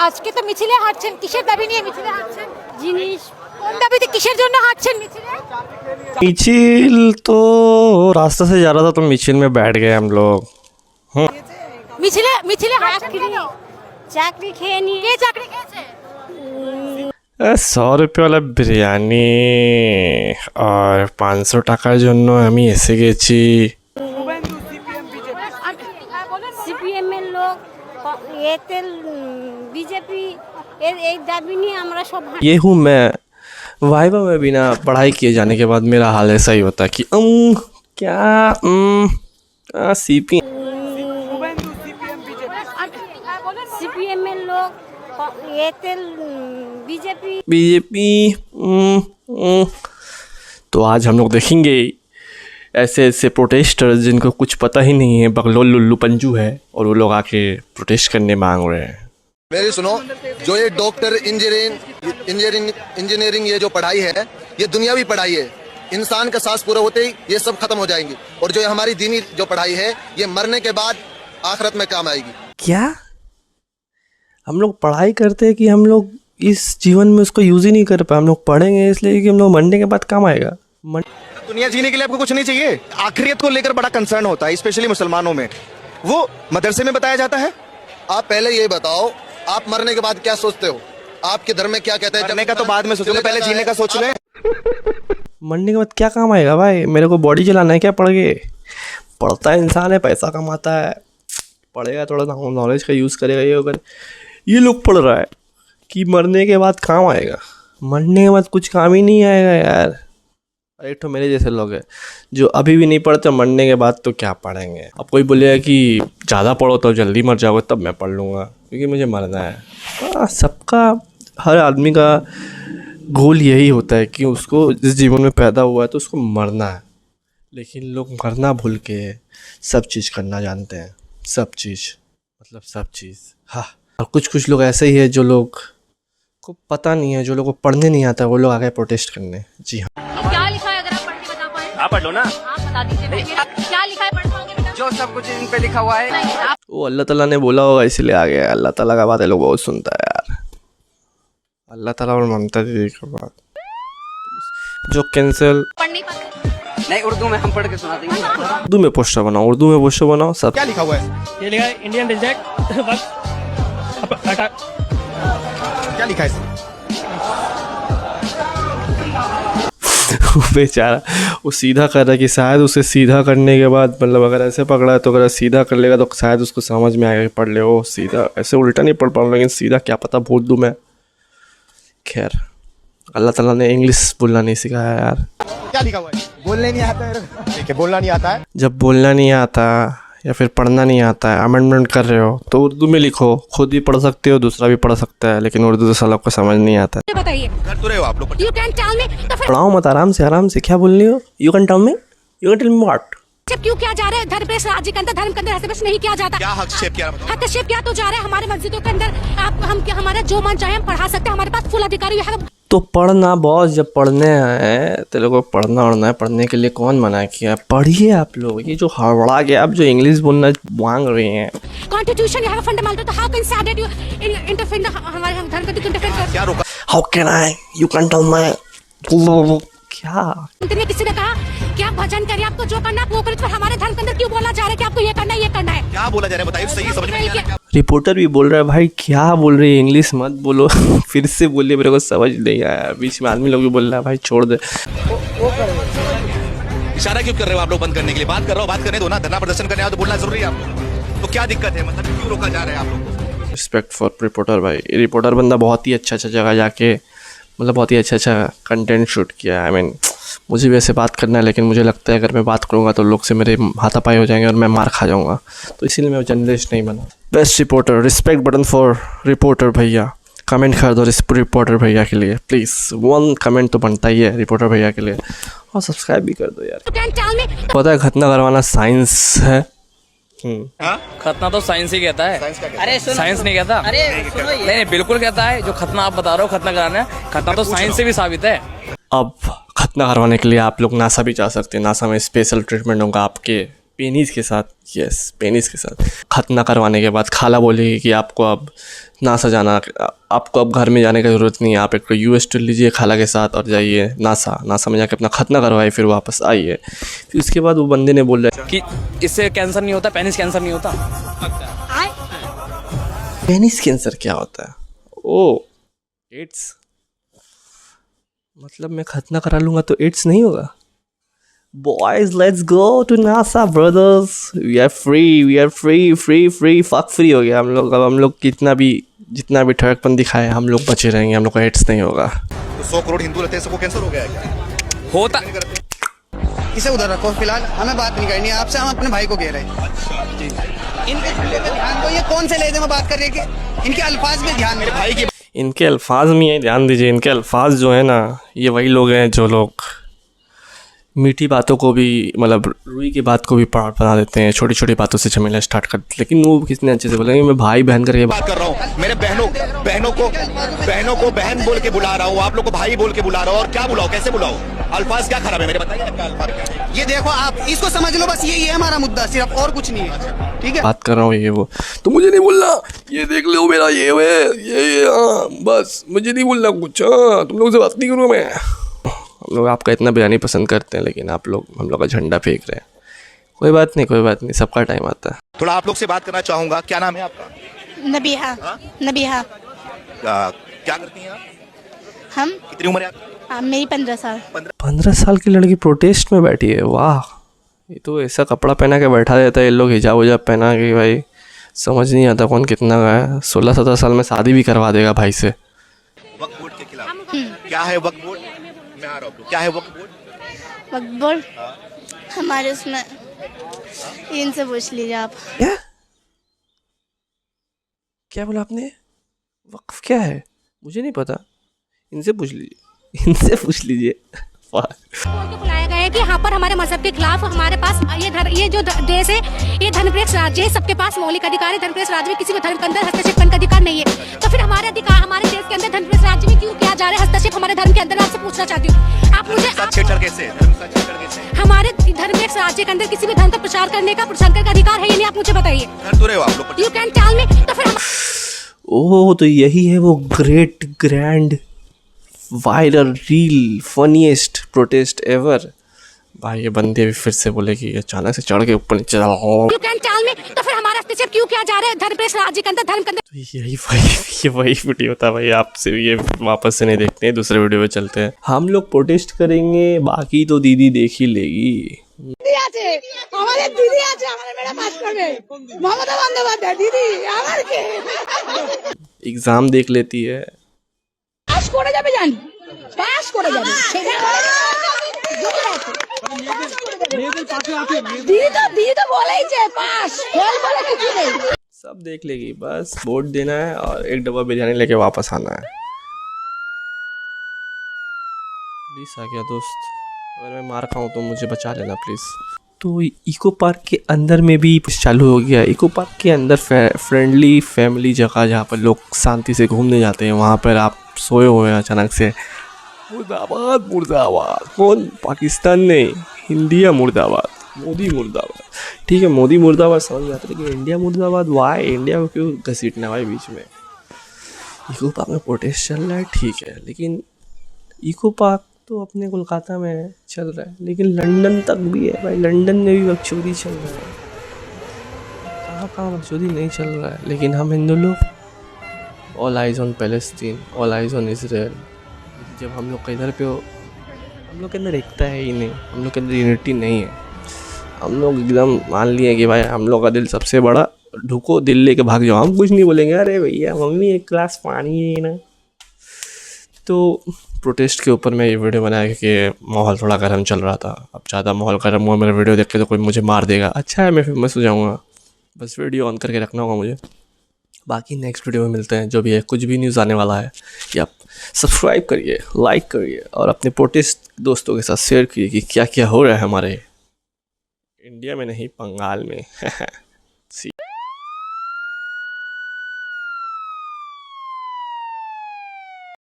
আজকে তো মিছিলে হাঁটছেন, কিসের দাবি নিয়ে মিছিলে হাঁটছেন? জিনিস কোন দাবিতে কিসের জন্য হাঁটছেন মিছিলে? मिचिल तो रास्ते से जा रहा था तो मिचिल में बैठ गए हम लोग। মিছিলে হাঁটছেন কেন? চাকরি খেয়ে নিয়ে কে চাকরি খেয়েছে? 100 रुपये वाला बिरयानी और 500 টাকার জন্য আমি এসে গেছি। সিপিএম এর লোক এতে বিজেপি এই দাবি নিয়ে আমরা সব ये हूँ मैं। वाइवा में भी ना पढ़ाई किए जाने के बाद मेरा हाल ऐसा ही होता है कि क्या सीपी সিপিএম এর লোক এতে বিজেপি बीजेपी। तो आज हम लोग देखेंगे ऐसे ऐसे प्रोटेस्टर्स जिनको कुछ पता ही नहीं है, बगलोल लुल्लू पंजू है और वो लोग आके प्रोटेस्ट करने मांग रहे हैं। मेरी सुनो, जो ये डॉक्टर इंजीनियरिंग ये जो पढ़ाई है ये दुनियावी पढ़ाई है। इंसान का सांस पूरा होते ही ये सब खत्म हो जाएंगी। और जो ये हमारी दीनी जो पढ़ाई है ये मरने के बाद आखिरत में काम आएगी। क्या हम लोग पढ़ाई करते हैं कि हम लोग इस जीवन में उसको यूज़ ही नहीं कर पाए? हम लोग पढ़ेंगे इसलिए कि हम लोग मरने के बाद काम आएगा। दुनिया जीने के लिए आपको कुछ नहीं चाहिए। आखिरियत को लेकर बड़ा कंसर्न होता है, स्पेशली मुसलमानों में। वो मदरसे में बताया जाता है। आप पहले ये बताओ, आप मरने के बाद क्या सोचते हो? आपके धर्म में क्या कहते हैं? मरने का तो बाद में सोचो, पहले जीने का सोच ले। मरने के बाद क्या काम आएगा भाई? मेरे को बॉडी चलाना है क्या पढ़ के? पढ़ता है इंसान है, पैसा कमाता है, पढ़ेगा थोड़ा नॉलेज का यूज़ करेगा। ये अगर ये लोग पढ़ रहा है कि मरने के बाद काम आएगा, मरने के बाद कुछ काम ही नहीं आएगा यार। एक तो मेरे जैसे लोग हैं जो अभी भी नहीं पढ़ते, मरने के बाद तो क्या पढ़ेंगे। अब कोई बोलेगा कि ज़्यादा पढ़ो तो जल्दी मर जाओगे, तब मैं पढ़ लूँगा क्योंकि मुझे मरना है। सबका, हर आदमी का गोल यही होता है कि उसको जिस जीवन में पैदा हुआ है तो उसको मरना है। लेकिन लोग मरना भूल के सब चीज़ करना जानते हैं। सब चीज़ मतलब सब चीज़। हाँ, और कुछ लोग ऐसे ही है जो लोग को पता नहीं है, जो लोग को पढ़ने नहीं आता, वो लोग आगे प्रोटेस्ट करने। जी हाँ, क्या लिखा है? अगर आप पढ़ के बता पाए आप पढ़ लो ना। आप बता दीजिए मुझे। क्या लिखा है? पढ़ पाओगे बेटा? जो सब कुछ इन पे लिखा हुआ है। वो अल्लाह ताला ने बोला होगा इसलिए आ गया। अल्लाह ताला का बात है लोग बहुत सुनता है यार। अल्लाह ताला और ममता दीदी का बात जो कैंसिल। पढ़ नहीं पाते? नहीं, उर्दू में हम पढ़ के सुना देंगे। उर्दू में पोस्टर बनाओ, उर्दू में पोस्टर बनाओ सब। क्या लिखा हुआ है? ये लिखा है इंडियन रिजेक्ट बस हटा। क्या लिखा है? बेचारा वो सीधा कर रहा है कि शायद उसे सीधा करने के बाद, मतलब अगर ऐसे पकड़ा है तो अगर सीधा कर लेगा तो शायद उसको समझ में आएगा कि पढ़ ले। वो सीधा ऐसे उल्टा नहीं पढ़ पाऊँ, लेकिन सीधा क्या पता भूल दूँ मैं। खैर, अल्लाह ताला ने इंग्लिश बोलना नहीं सिखाया यार। क्या लिखा हुआ है? बोलने नहीं आता है। ठीक है, बोलना नहीं आता है। जब बोलना नहीं आता या फिर पढ़ना नहीं आता है, अमेंडमेंट कर रहे हो तो उर्दू में लिखो। खुद भी पढ़ सकते हो, दूसरा भी पढ़ सकता है, लेकिन उर्दू तो सालों को समझ नहीं आता है। बताइए। कर तो रहे हो आप लोग। You can tell me। तो फिर पढ़ाओ मत, आराम से क्या बोल रही हो? You can tell me, you can tell me what? जब क्यों क्या जा रहे हैं? धर्म पे राज्य के अंदर, धर्म के अंदर हस्तक्षेप नहीं किया जाता। क्या हस्तक्षेप किया? हस्तक्षेप क्या तो जा रहा है हमारे मस्जिदों के अंदर। आप हम क्या, हमारा जो मन चाहे हम पढ़ा सकते हैं। हमारे पास फुल अधिकार है। तो पढ़ना बॉस, जब पढ़ने आए तेरे को पढ़ना है। पढ़ने के लिए कौन मना किया? पढ़िए आप लोग। ये जो हड़बड़ा के आप जो इंग्लिश बोलना मांग रहे हैं, कॉन्स्टिट्यूशन यू हैव फंडामेंटल, तो how can say that you interfere हमारे धर्म को इंटरफेयर कर? क्या रोका? How can I, you can tell me क्या? तुमने किसी ने कहा कि आप भजन करिए, आपको जो करना है आप वो करिए। तो हमारे धर्म के अंदर क्यों बोला जा रहा है कि आपको ये करना है, ये करना है? क्या बोला जा रहा है बताइए, सही समझ में नहीं आ रहा। रिपोर्टर भी बोल रहा है भाई क्या बोल रही है, इंग्लिश मत बोलो। फिर से बोलिए, मेरे को समझ नहीं आया। बीच में आदमी लोग भी बोल रहा है भाई छोड़ दे। इशारा क्यों कर रहे हो आप लोग बंद करने के लिए? बात कर रहा हो, बात करने दो ना। धरना प्रदर्शन करने आओ तो बोलना जरूरी है आपको। तो क्या दिक्कत है? मतलब क्यों रोका जा रहा है आप लोग को? रिस्पेक्ट फॉर रिपोर्टर भाई। रिपोर्टर बंदा बहुत ही अच्छा जगह जाके, मतलब बहुत ही अच्छा कंटेंट शूट किया। आई मीन मुझे भी ऐसे बात करना है, लेकिन मुझे लगता है अगर मैं बात करूँगा तो लोग से मेरे हाथापाई हो जाएंगे और मैं मार खा जाऊँगा। तो इसीलिए मैं जर्नलिस्ट नहीं बना। Best reporter, respect button for reporter भैया। कमेंट कर दो रिपोर्टर भैया के लिए प्लीज़। 1 कमेंट तो बनता ही है रिपोर्टर भैया के लिए, और सब्सक्राइब भी कर दो यार। पता है खतना करवाना साइंस है। खतना तो साइंस ही कहता है। अरे साइंस नहीं कहता। नहीं, बिल्कुल कहता है। जो खतना आप बता रहे हो खतना कराना है, खतना तो साइंस से भी साबित है। अब खतना करवाने के लिए आप लोग नासा भी जा सकते हैं। नासा में स्पेशल ट्रीटमेंट होगा आपके पेनिस के साथ। यस, पेनिस के साथ खतना करवाने के बाद खाला बोलेगी कि आपको अब नासा जाना, आपको अब घर में जाने की ज़रूरत नहीं है, आप एक US ट्रिप लीजिए खाला के साथ और जाइए नासा में जाके अपना खतना करवाइए, फिर वापस आइए। फिर उसके बाद वो बंदे ने बोला कि इससे कैंसर नहीं होता, पेनिस कैंसर नहीं होता। पेनिस कैंसर क्या होता है? ओ एड्स, मतलब मैं खतना करा लूँगा तो एड्स नहीं होगा? Boys, let's go to NASA, brothers. We are free, fuck free हो गया हम लोग। अब हम लोग जितना भी ठगपन दिखाए हम लोग बचे रहेंगे, हम लोग को एड्स नहीं होगा। तो 100 करोड़ हिंदू रहते हैं, सबको कैंसर हो गया है क्या? होता इसे उधर रखो, फिलहाल हमें बात नहीं करनी है आपसे, हम अपने भाई को कह रहे हैं। इनके चूल्हे पे ध्यान दो, ये कौन से लहजे में बात कर रहे हैं कि इनके अल्फाज में ध्यान मेरे भाई के इनके अल्फाज में ये ध्यान दीजिए। इनके अल्फाज जो है ना, ये वही लोग हैं जो लोग मीठी बातों को भी, मतलब रुई की बात को भी पहाड़ बना देते हैं, छोटी छोटी बातों से झमेला स्टार्ट कर देते हैं। लेकिन वो कितने अच्छे से बोलेंगे, मैं भाई बहन करके बात कर रहा हूँ। मेरे बहनों को बहन बोल के बुला रहा हूँ, आप लोग को भाई बोल के बुला रहा हूँ। और क्या बुलाओ, कैसे बुलाओ? अल्फाज क्या खराब है मेरे, बताइए क्या अल्फाज क्या है? ये देखो, आप इसको समझ लो, बस ये हमारा मुद्दा, सिर्फ और कुछ नहीं है, ठीक है? बात कर रहा हूँ ये वो, तो मुझे नहीं बोलना, ये देख लो मेरा ये हाँ, बस मुझे नहीं बोलना कुछ। हाँ, तुम लोगों से बात नहीं करूँगा मैं। हम लोग आपका इतना बिरयानी पसंद करते हैं, लेकिन आप लोग हम लोग का झंडा फेंक रहे हैं। कोई बात नहीं, सबका टाइम आता है। थोड़ा आप लोग से बात करना चाहूँगा। क्या नाम है आपका? नबीहा। क्या करती हैं आप? हम कितनी उम्र है आपकी? मेरी 15 साल। 15 साल की लड़की प्रोटेस्ट में बैठी है, वाह। ये तो ऐसा कपड़ा पहना के बैठा देता है, ये लोग हिजाब उजाब पहना के, भाई समझ नहीं आता कौन कितना का है। 16-17 साल में शादी भी करवा देगा भाई से। वक्फ बोर्ड के खिलाफ क्या है? वक्फ बोर्ड मैं आ रहा हूँ, क्या है वक्फ बोर्ड? वक्फ बोर्ड हमारे उसमें, इनसे पूछ लीजिए आप। क्या बोला आपने? वक्फ क्या है? मुझे नहीं पता, इनसे पूछ लीजिए। बोल के बुलाया गया है कि यहाँ पर हमारे मजहब के खिलाफ हमारे पास ये जो देश है, ये धर्मनिरपेक्ष राज्य है, सबके पास मौलिक अधिकार है। धर्मनिरपेक्ष राज्य में किसी भी धर्म के अंदर हस्तक्षेप करने का अधिकार नहीं है। तो फिर हमारे अधिकार, हमारे देश के अंदर धर्मनिरपेक्ष राज्य में क्यों किया जा रहा है हस्तक्षेप हमारे धर्म के अंदर? आपसे पूछना चाहती हूँ, आप मुझे हमारे धर्मनिरपेक्ष राज्य के अंदर किसी भी धर्म का प्रचार करने का अधिकार है या नहीं, आप मुझे बताइए। You can tell me. तो फिर ओह, तो यही है वो great grand viral reel funniest protest ever. भाई ये बंदे भी फिर से बोले कि अचानक से चढ़ के ऊपर नीचे यू कैन टेल मी। तो फिर हमारा हस्तक्षेप क्यों किया जा रहा है धर्मनिरपेक्ष राज्य के अंदर, धर्म के अंदर? तो वही वीडियो था भाई। आपसे ये वापस से नहीं देखते हैं, दूसरे वीडियो पे चलते हैं। हम लोग प्रोटेस्ट करेंगे, बाकी तो दीदी देख ही लेगी। আমাদের দিদি আছে, আমাদের ম্যাডাম পাস করবে, মমতা বন্দ্যোপাধ্যায় দিদি আমার কে एग्जाम देख लेती है। পাস করে যাবে, জানি পাস করে যাবে, দিদি তো বলেই যে পাস, ফেল বলে কিছু নেই। सब देख लेगी, बस वोट देना है और एक डब्बा बिरयानी लेके वापस आना है। प्लीज आ गया दोस्त, अगर मैं मार खाऊं तो मुझे बचा लेना प्लीज। तो इको पार्क के अंदर में भी चालू हो गया। इको पार्क के अंदर फ्रेंडली फैमिली जगह जहाँ पर लोग शांति से घूमने जाते हैं, वहाँ पर आप सोए हुए हैं अचानक से मुर्दाबाद। कौन? पाकिस्तान नहीं, इंडिया मुर्दाबाद, मोदी मुर्दाबाद। ठीक है, मोदी मुर्दाबाद समझ में आता है, लेकिन इंडिया मुर्दाबाद वाई? इंडिया को क्यों घसीटना भाई बीच में? इको पार्क में प्रोटेस्ट चल रहा है, ठीक है, लेकिन इको पार्क तो अपने कोलकाता में चल रहा है, लेकिन लंदन तक भी है भाई। लंदन में भी बकचोदी चल रहा है, कहाँ बकचोदी नहीं चल रहा है। लेकिन हम हिंदू लोग all eyes on Palestine, all eyes on Israel. जब हम लोग का इधर पे हो, हम लोग के अंदर एकता है ही नहीं, हम लोग के अंदर यूनिटी नहीं है। हम लोग एकदम मान लिए कि भाई हम लोग का दिल सबसे बड़ा, ढुको दिल लेके भाग जाओ, हम कुछ नहीं बोलेंगे। अरे भैया मम्मी एक गिलास पानी है ना। तो प्रोटेस्ट के ऊपर मैं ये वीडियो बनाया क्योंकि माहौल थोड़ा गर्म चल रहा था। अब ज़्यादा माहौल गर्म हुआ मेरा वीडियो देख के तो कोई मुझे मार देगा। अच्छा है, मैं फेमस हो जाऊँगा, बस वीडियो ऑन करके रखना होगा मुझे। बाकी नेक्स्ट वीडियो में मिलते हैं, जो भी है, कुछ भी न्यूज़ आने वाला है। या सब्सक्राइब करिए, लाइक करिए और अपने प्रोटेस्ट दोस्तों के साथ शेयर करिए कि क्या क्या हो रहा है हमारे इंडिया में नहीं, बंगाल में।